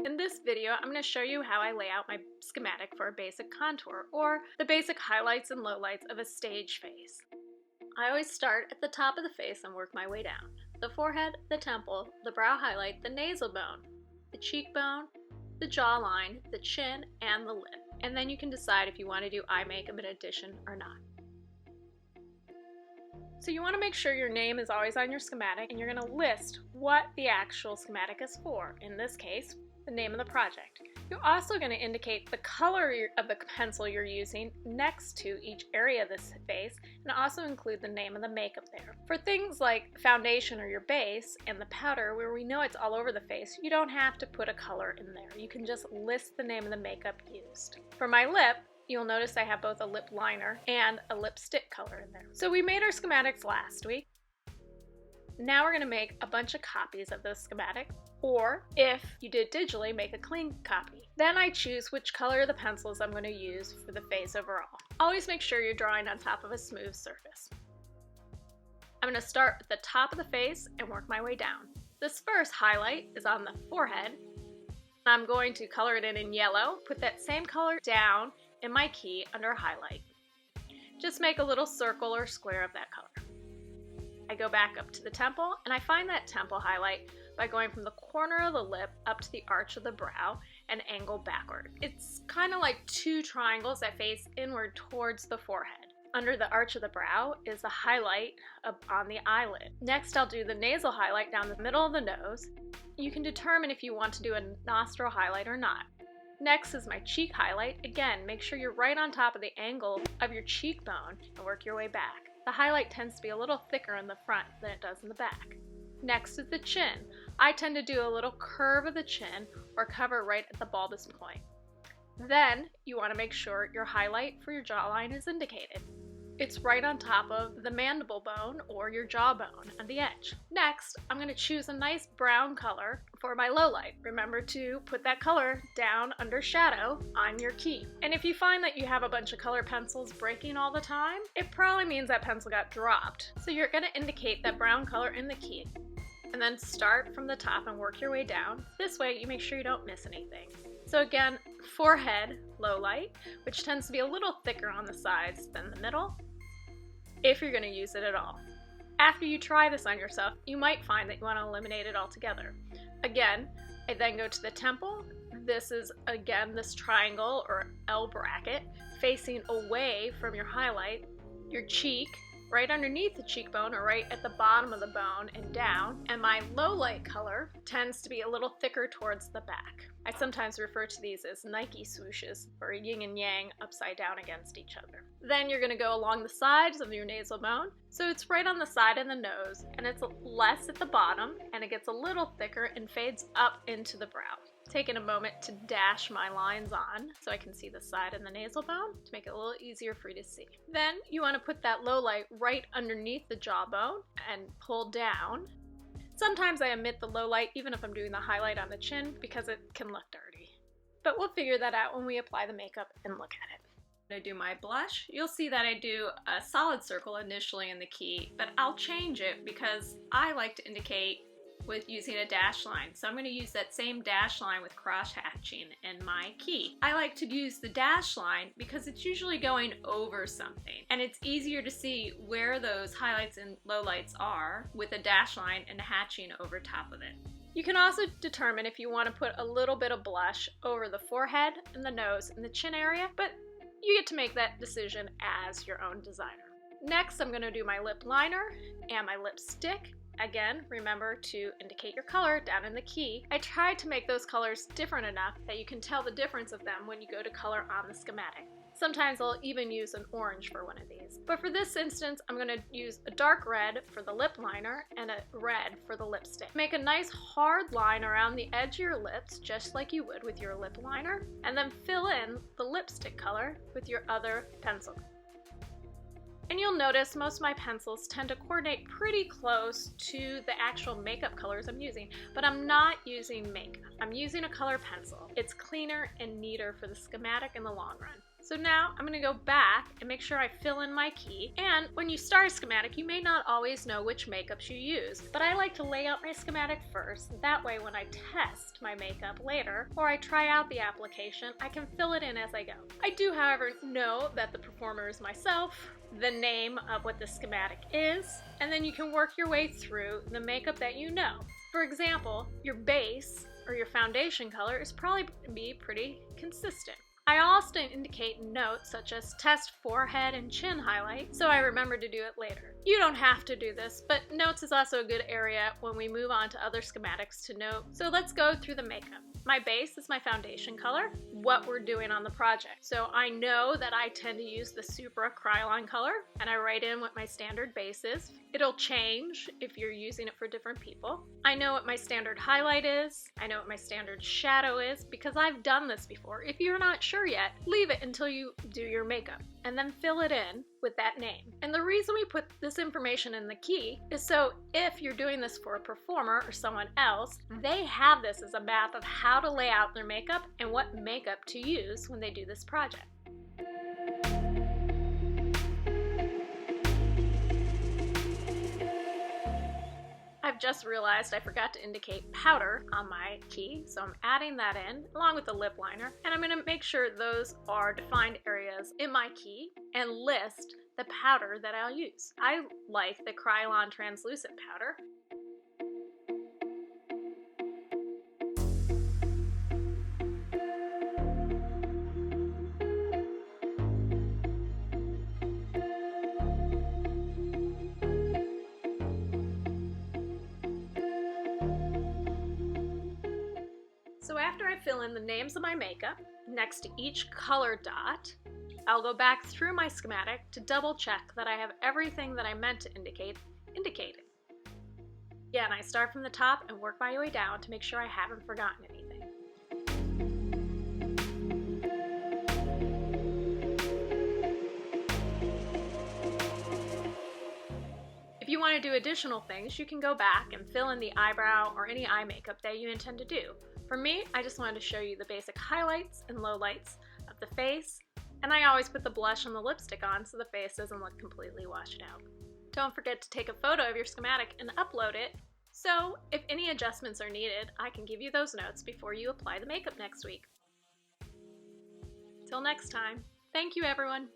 In this video, I'm going to show you how I lay out my schematic for a basic contour, or the basic highlights and lowlights of a stage face. I always start at the top of the face and work my way down. The forehead, the temple, the brow highlight, the nasal bone, the cheekbone, the jawline, the chin, and the lip. And then you can decide if you want to do eye makeup in addition or not. So you want to make sure your name is always on your schematic, and you're going to list what the actual schematic is for. In this case, the name of the project. You're also going to indicate the color of the pencil you're using next to each area of this face, and also include the name of the makeup there. For things like foundation or your base and the powder, where we know it's all over the face, you don't have to put a color in there. You can just list the name of the makeup used. For my lip, you'll notice I have both a lip liner and a lipstick color in there. So we made our schematics last week. Now we're going to make a bunch of copies of this schematic, or if you did digitally, make a clean copy. Then I choose which color of the pencils I'm going to use for the face overall. Always make sure you're drawing on top of a smooth surface. I'm going to start at the top of the face and work my way down. This first highlight is on the forehead. I'm going to color it in yellow, put that same color down in my key under a highlight. Just make a little circle or square of that color. I go back up to the temple, and I find that temple highlight by going from the corner of the lip up to the arch of the brow and angle backward. It's kind of like two triangles that face inward towards the forehead. Under the arch of the brow is the highlight up on the eyelid. Next, I'll do the nasal highlight down the middle of the nose. You can determine if you want to do a nostril highlight or not. Next is my cheek highlight. Again, make sure you're right on top of the angle of your cheekbone and work your way back. The highlight tends to be a little thicker in the front than it does in the back. Next is the chin. I tend to do a little curve of the chin or cover right at the bulbous point. Then you want to make sure your highlight for your jawline is indicated. It's right on top of the mandible bone or your jawbone on the edge. Next, I'm going to choose a nice brown color for my low light. Remember to put that color down under shadow on your key. And if you find that you have a bunch of color pencils breaking all the time, it probably means that pencil got dropped. So you're going to indicate that brown color in the key. And then start from the top and work your way down. This way you make sure you don't miss anything. So again, forehead, low light, which tends to be a little thicker on the sides than the middle, if you're going to use it at all. After you try this on yourself, you might find that you want to eliminate it altogether. Again, I then go to the temple. This is, again, this triangle or L bracket facing away from your highlight, your cheek, right underneath the cheekbone or right at the bottom of the bone and down, and my low light color tends to be a little thicker towards the back. I sometimes refer to these as Nike swooshes, or yin and yang upside down against each other. Then you're going to go along the sides of your nasal bone, so it's right on the side of the nose, and it's less at the bottom, and it gets a little thicker and fades up into the brow. Taking a moment to dash my lines on so I can see the side of the nasal bone to make it a little easier for you to see. Then you want to put that low light right underneath the jawbone and pull down. Sometimes I omit the low light even if I'm doing the highlight on the chin because it can look dirty. But we'll figure that out when we apply the makeup and look at it. When I do my blush, you'll see that I do a solid circle initially in the key, but I'll change it because I like to indicate with using a dash line. So I'm going to use that same dash line with cross hatching in my key. I like to use the dash line because it's usually going over something, and it's easier to see where those highlights and lowlights are with a dash line and hatching over top of it. You can also determine if you want to put a little bit of blush over the forehead and the nose and the chin area, but you get to make that decision as your own designer. Next, I'm going to do my lip liner and my lipstick. Again, remember to indicate your color down in the key. I tried to make those colors different enough that you can tell the difference of them when you go to color on the schematic. Sometimes I'll even use an orange for one of these. But for this instance, I'm going to use a dark red for the lip liner and a red for the lipstick. Make a nice hard line around the edge of your lips, just like you would with your lip liner, and then fill in the lipstick color with your other pencil. And you'll notice most of my pencils tend to coordinate pretty close to the actual makeup colors I'm using, but I'm not using makeup. I'm using a color pencil. It's cleaner and neater for the schematic in the long run. So now I'm going to go back and make sure I fill in my key. And when you start a schematic, you may not always know which makeups you use, but I like to lay out my schematic first. That way when I test my makeup later, or I try out the application, I can fill it in as I go. I do, however, know that the performer is myself, the name of what the schematic is, and then you can work your way through the makeup that you know. For example, your base or your foundation color is probably going to be pretty consistent. I also indicate notes such as test forehead and chin highlight, so I remember to do it later. You don't have to do this, but notes is also a good area when we move on to other schematics to note. So let's go through the makeup. My base is my foundation color, what we're doing on the project. So I know that I tend to use the Supra Krylon color, and I write in what my standard base is. It'll change if you're using it for different people. I know what my standard highlight is. I know what my standard shadow is because I've done this before. If you're not sure yet, leave it until you do your makeup and then fill it in with that name. And the reason we put this information in the key is so if you're doing this for a performer or someone else, they have this as a map of how to lay out their makeup and what makeup to use when they do this project. I've just realized I forgot to indicate powder on my key, so I'm adding that in along with the lip liner, and I'm going to make sure those are defined areas in my key and list the powder that I'll use. I like the Krylon translucent powder. So after I fill in the names of my makeup, next to each color dot, I'll go back through my schematic to double check that I have everything that I meant to indicate indicated. Again, I start from the top and work my way down to make sure I haven't forgotten anything. If you want to do additional things, you can go back and fill in the eyebrow or any eye makeup that you intend to do. For me, I just wanted to show you the basic highlights and lowlights of the face, and I always put the blush and the lipstick on so the face doesn't look completely washed out. Don't forget to take a photo of your schematic and upload it, so if any adjustments are needed, I can give you those notes before you apply the makeup next week. Till next time, thank you everyone!